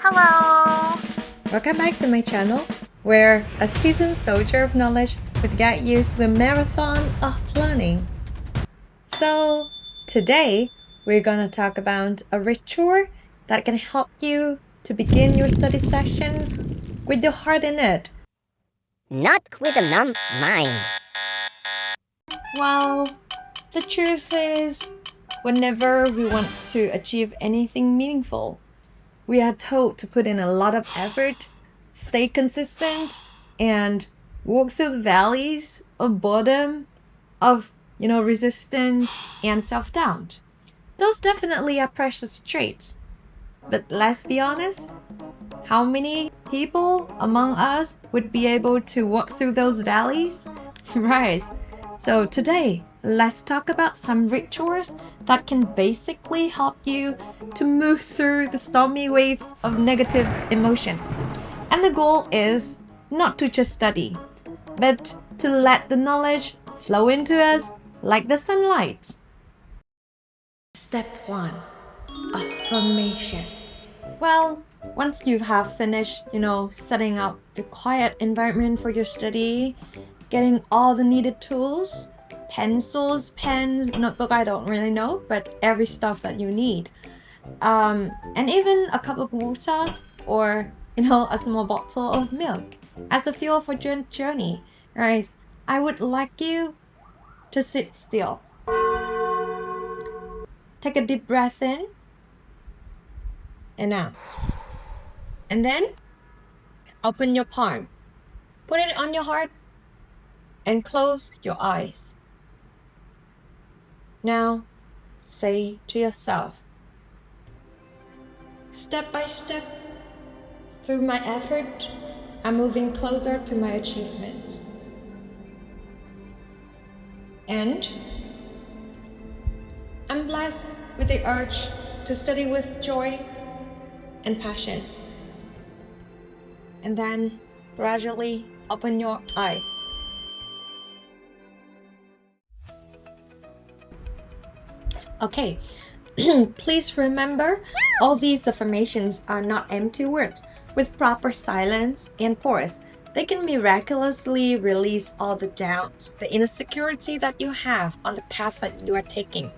Hello! Welcome back to my channel, where a seasoned soldier of knowledge would guide you through the marathon of learning. So, today we're gonna talk about a ritual that can help you to begin your study session with your heart in it. Not with a numb mind. Well, the truth is, whenever we want to achieve anything meaningful, we are told to put in a lot of effort, stay consistent, and walk through the valleys of boredom, of resistance and self-doubt. Those definitely are precious traits. But let's be honest, how many people among us would be able to walk through those valleys? Right. So today, let's talk about some rituals that can basically help you to move through the stormy waves of negative emotion. And the goal is not to just study, but to let the knowledge flow into us like the sunlight. Step 1. Affirmation. Well, once you have finished, setting up the quiet environment for your study, getting all the needed tools, pencils, pens, notebook, I don't really know, but every stuff that you need. And even a cup of water or, a small bottle of milk as a fuel for your journey. Guys, I would like you to sit still. Take a deep breath in and out. And then open your palm. Put it on your heart and close your eyes. Now, say to yourself, step by step, through my effort, I'm moving closer to my achievement. And I'm blessed with the urge to study with joy and passion. And then gradually open your eyes. Okay, please remember, all these affirmations are not empty words. With proper silence and pause, they can miraculously release all the doubts, the insecurity that you have on the path that you are taking.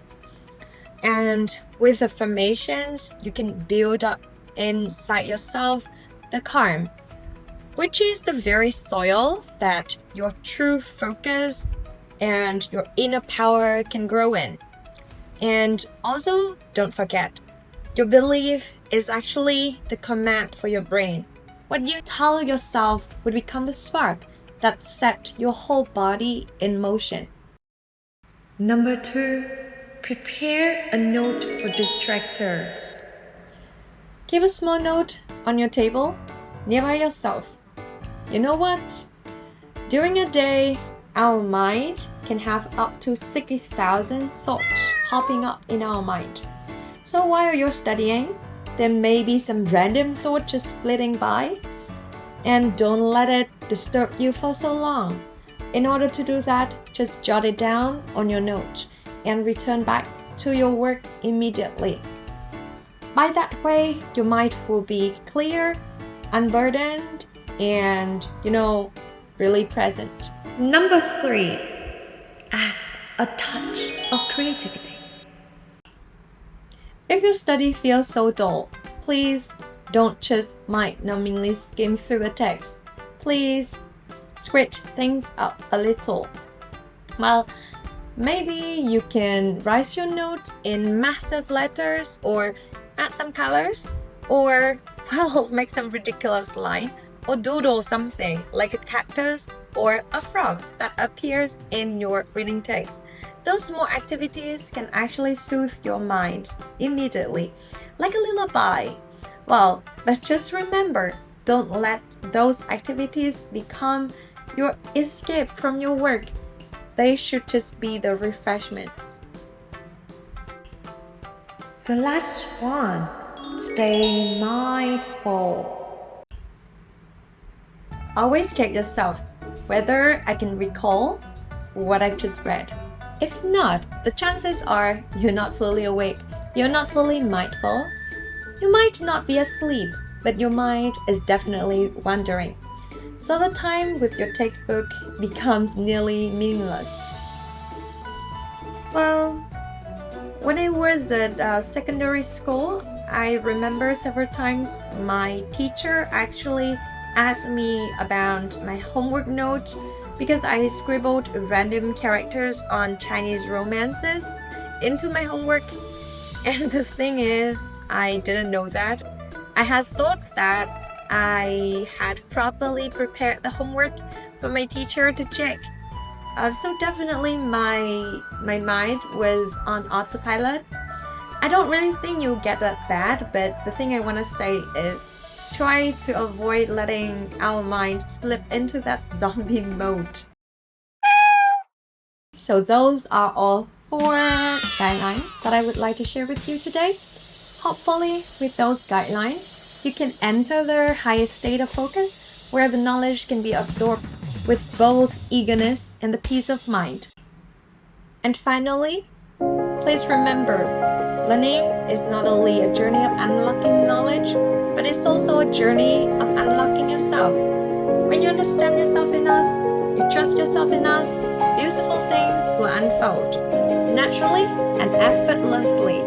And with affirmations, you can build up inside yourself the calm, which is the very soil that your true focus and your inner power can grow in. And also, don't forget, your belief is actually the command for your brain. What you tell yourself would become the spark that set your whole body in motion. Number 2, prepare a note for distractors. Keep a small note on your table nearby yourself. You know what? During a day, our mind can have up to 60,000 thoughts popping up in our mind. So while you're studying, there may be some random thought just flitting by, and don't let it disturb you for so long. In order to do that, just jot it down on your note and return back to your work immediately. By that way, your mind will be clear, unburdened, and, really present. Number 3, add a touch of creativity. If your study feels so dull, please don't just mind-numbingly skim through the text. Please switch things up a little. Well, maybe you can write your note in massive letters or add some colors, or make some ridiculous line or doodle something like a cactus or a frog that appears in your reading text. Those small activities can actually soothe your mind immediately, like a lullaby. Well, but just remember, don't let those activities become your escape from your work. They should just be the refreshments. The last one, stay mindful. Always check yourself whether I can recall what I've just read. If not, the chances are you're not fully awake, you're not fully mindful, you might not be asleep, but your mind is definitely wandering. So the time with your textbook becomes nearly meaningless. Well, when I was at secondary school, I remember several times my teacher actually asked me about my homework note because I scribbled random characters on Chinese romances into my homework. And the thing is, I didn't know that. I had thought that I had properly prepared the homework for my teacher to check. So definitely my mind was on autopilot. I don't really think you'll get that bad, but the thing I want to say is try to avoid letting our mind slip into that zombie mode. So those are all 4 guidelines that I would like to share with you today. Hopefully, with those guidelines, you can enter the highest state of focus where the knowledge can be absorbed with both eagerness and the peace of mind. And finally, please remember, learning is not only a journey of unlocking knowledge, but it's also a journey of unlocking yourself. When you understand yourself enough, you trust yourself enough, beautiful things will unfold naturally and effortlessly.